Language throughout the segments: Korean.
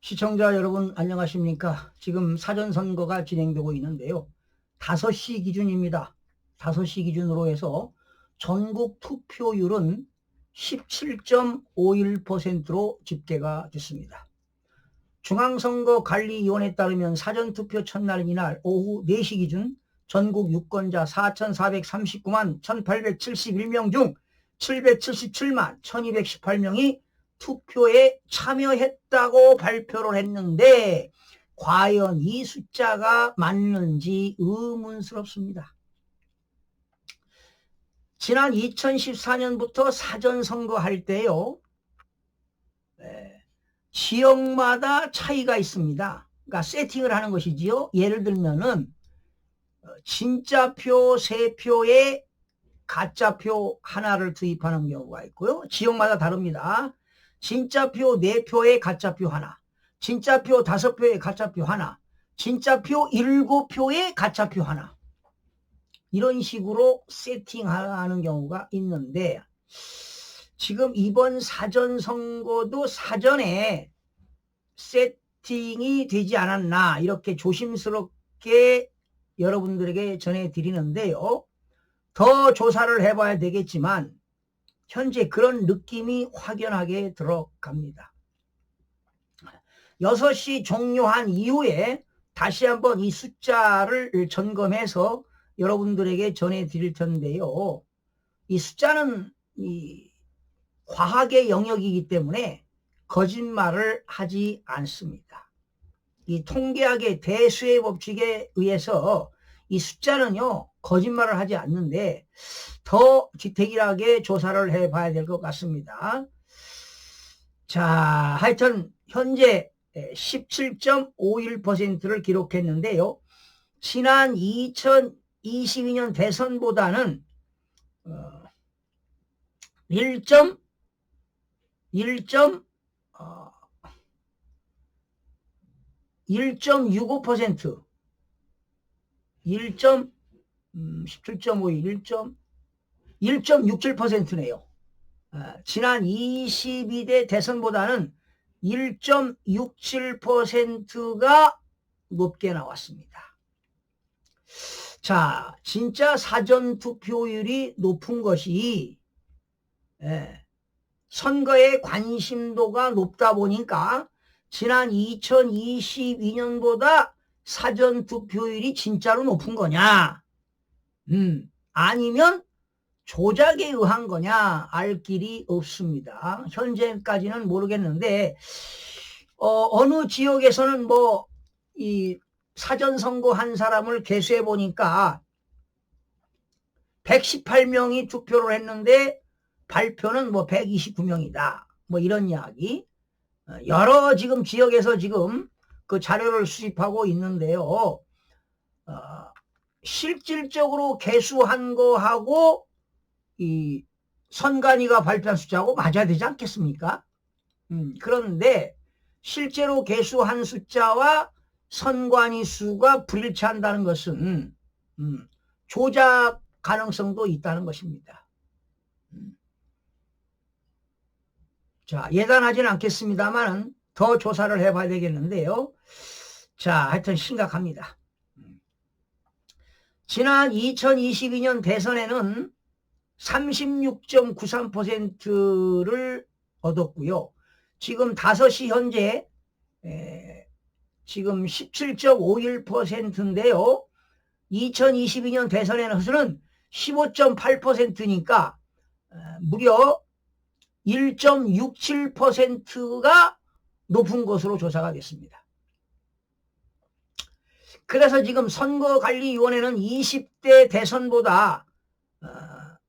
시청자 여러분 안녕하십니까? 지금 사전선거가 진행되고 있는데요. 5시 기준입니다. 5시 기준으로 해서 전국 투표율은 17.51%로 집계가 됐습니다. 중앙선거관리위원회에 따르면 사전투표 첫날인 이날 오후 4시 기준 전국 유권자 4,439만 1,871명 중 777만 1,218명이 투표에 참여했다고 발표를 했는데 과연 이 숫자가 맞는지 의문스럽습니다. 지난 2014년부터 사전선거 할 때요, 지역마다 차이가 있습니다. 그러니까 세팅을 하는 것이지요. 예를 들면은 진짜표 3표에 가짜표 하나를 투입하는 경우가 있고요. 지역마다 다릅니다. 진짜표 4표에 가짜표 하나, 진짜표 5표에 가짜표 하나, 진짜표 7표에 가짜표 하나, 이런 식으로 세팅하는 경우가 있는데 지금 이번 사전선거도 사전에 세팅이 되지 않았나 이렇게 조심스럽게 여러분들에게 전해드리는데요. 더 조사를 해봐야 되겠지만 현재 그런 느낌이 확연하게 들어갑니다. 6시 종료한 이후에 다시 한번 이 숫자를 점검해서 여러분들에게 전해드릴 텐데요. 이 숫자는 이 과학의 영역이기 때문에 거짓말을 하지 않습니다. 이 통계학의 대수의 법칙에 의해서 이 숫자는요 거짓말을 하지 않는데 더 디테일하게 조사를 해봐야 될 것 같습니다. 자, 하여튼 현재 17.51%를 기록했는데요. 지난 2022년 대선보다는 1.65% 17.51, 1.67%네요. 지난 22대 대선보다는 1.67%가 높게 나왔습니다. 자, 진짜 사전투표율이 높은 것이 선거에 관심도가 높다 보니까 지난 2022년보다 사전투표율이 진짜로 높은 거냐, 아니면 조작에 의한 거냐 알 길이 없습니다. 현재까지는 모르겠는데 어느 지역에서는 뭐 이 사전선거 한 사람을 개수해 보니까 118명이 투표를 했는데 발표는 뭐 129명이다 뭐 이런 이야기, 여러 지금 지역에서 지금 그 자료를 수집하고 있는데요. 실질적으로 개수한 거하고 이 선관위가 발표한 숫자하고 맞아야 되지 않겠습니까? 그런데 실제로 개수한 숫자와 선관위 수가 불일치한다는 것은 조작 가능성도 있다는 것입니다. 자, 예단하지는 않겠습니다만 더 조사를 해봐야 되겠는데요. 자, 하여튼 심각합니다. 지난 2022년 대선에는 36.93%를 얻었고요. 지금 5시 현재 지금 17.51%인데요. 2022년 대선에는 15.8%니까 무려 1.67%가 높은 것으로 조사가 됐습니다. 그래서 지금 선거관리위원회는 20대 대선보다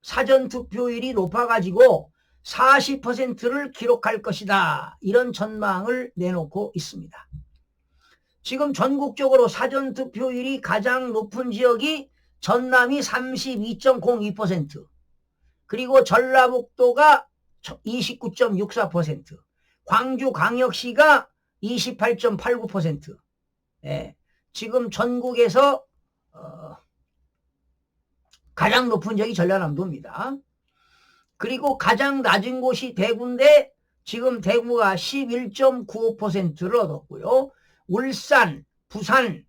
사전투표율이 높아가지고 40%를 기록할 것이다, 이런 전망을 내놓고 있습니다. 지금 전국적으로 사전투표율이 가장 높은 지역이 전남이 32.02%, 그리고 전라북도가 29.64%, 광주광역시가 28.89%, 지금 전국에서 가장 높은 지역이 전라남도입니다. 그리고 가장 낮은 곳이 대구인데 지금 대구가 11.95%를 얻었고요. 울산, 부산,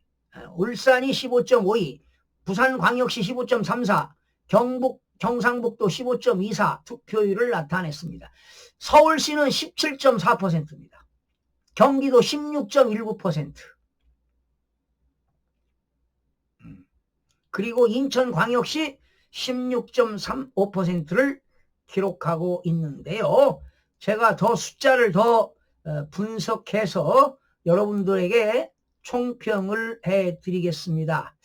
울산이 15.52, 부산광역시 15.34, 경북, 경상북도 15.24 투표율을 나타냈습니다. 서울시는 17.4%입니다. 경기도 16.19%. 그리고 인천광역시 16.35%를 기록하고 있는데요. 제가 더 숫자를 더 분석해서 여러분들에게 총평을 해드리겠습니다.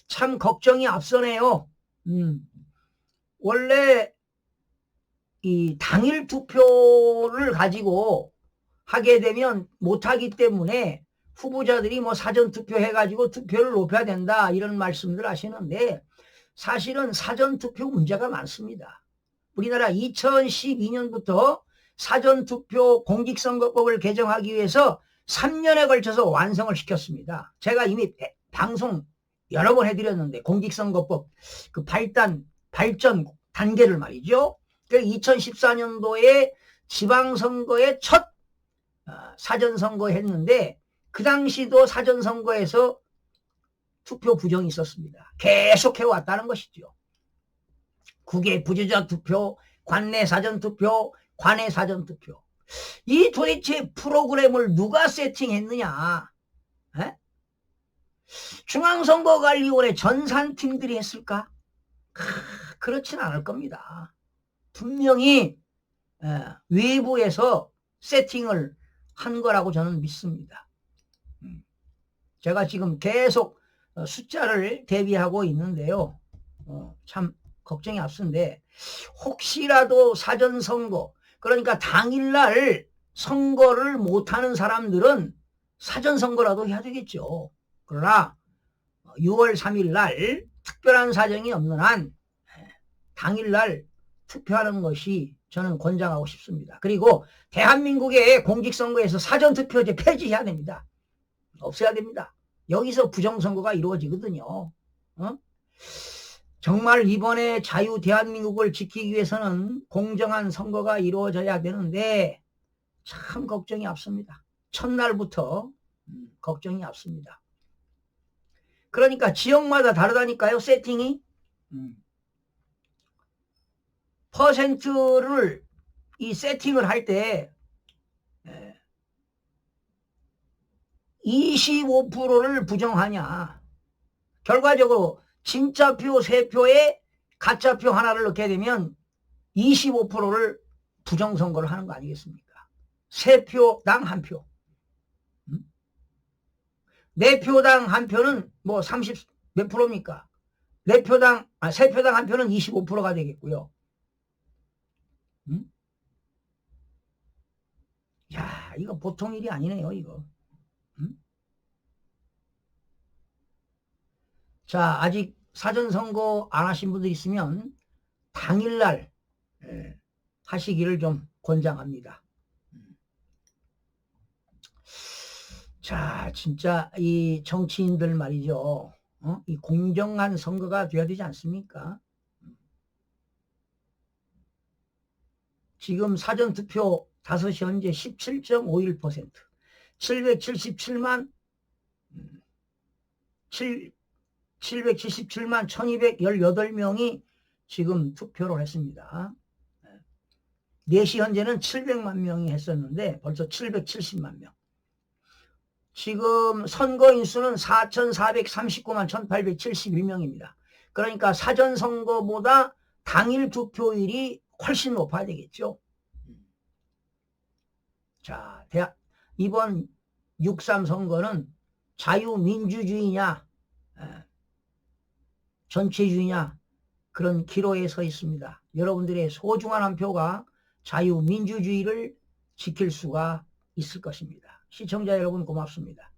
참 걱정이 앞서네요. 원래 이 당일 투표를 가지고 하게 되면 못하기 때문에 후보자들이 뭐 사전투표 해가지고 투표를 높여야 된다 이런 말씀들 하시는데 사실은 사전투표 문제가 많습니다. 우리나라 2012년부터 사전투표 공직선거법을 개정하기 위해서 3년에 걸쳐서 완성을 시켰습니다. 제가 이미 방송 여러 번 해드렸는데 공직선거법 그 발전 단계를 말이죠. 2014년도에 지방선거에 첫 사전선거 했는데 그 당시도 사전선거에서 투표 부정이 있었습니다. 계속 해왔다는 것이죠. 국외 부재자 투표, 관내 사전투표, 관내 사전투표. 이 도대체 프로그램을 누가 세팅했느냐? 에? 중앙선거관리원회 전산팀들이 했을까? 그렇진 않을 겁니다. 분명히 외부에서 세팅을 한 거라고 저는 믿습니다. 제가 지금 계속 숫자를 대비하고 있는데요. 참 걱정이 앞선데 혹시라도 사전선거 그러니까 당일날 선거를 못하는 사람들은 사전선거라도 해야 되겠죠. 그러나 6월 3일 날 특별한 사정이 없는 한 당일날 투표하는 것이 저는 권장하고 싶습니다. 그리고 대한민국의 공직선거에서 사전투표제 폐지해야 됩니다. 없애야 됩니다. 여기서 부정선거가 이루어지거든요. 정말 이번에 자유 대한민국을 지키기 위해서는 공정한 선거가 이루어져야 되는데 참 걱정이 앞섭니다. 첫날부터 걱정이 앞섭니다. 그러니까 지역마다 다르다니까요. 세팅이. 퍼센트를 이 세팅을 할 때 25%를 부정하냐. 결과적으로 진짜표 3표에 가짜표 하나를 넣게 되면 25%를 부정선거를 하는 거 아니겠습니까? 3표당 1표. 4표당 1표는 뭐 30 몇 프로입니까? 3표당 1표는 25%가 되겠고요. 야, 이거 보통 일이 아니네요, 이거. 자, 아직 사전선거 안 하신 분들 있으면 당일날 하시기를 좀 권장합니다. 자, 진짜 이 정치인들 말이죠. 이 공정한 선거가 돼야 되지 않습니까? 지금 사전투표 5시 현재 17.51%, 777만 1218명이 지금 투표를 했습니다. 4시 현재는 700만 명이 했었는데 벌써 770만 명. 지금 선거인수는 4,439만 1,871명입니다. 그러니까 사전선거보다 당일 투표율이 훨씬 높아야 되겠죠. 자, 이번 6.3 선거는 자유민주주의냐 전체주의냐 그런 기로에 서 있습니다. 여러분들의 소중한 한 표가 자유민주주의를 지킬 수가 있을 것입니다. 시청자 여러분 고맙습니다.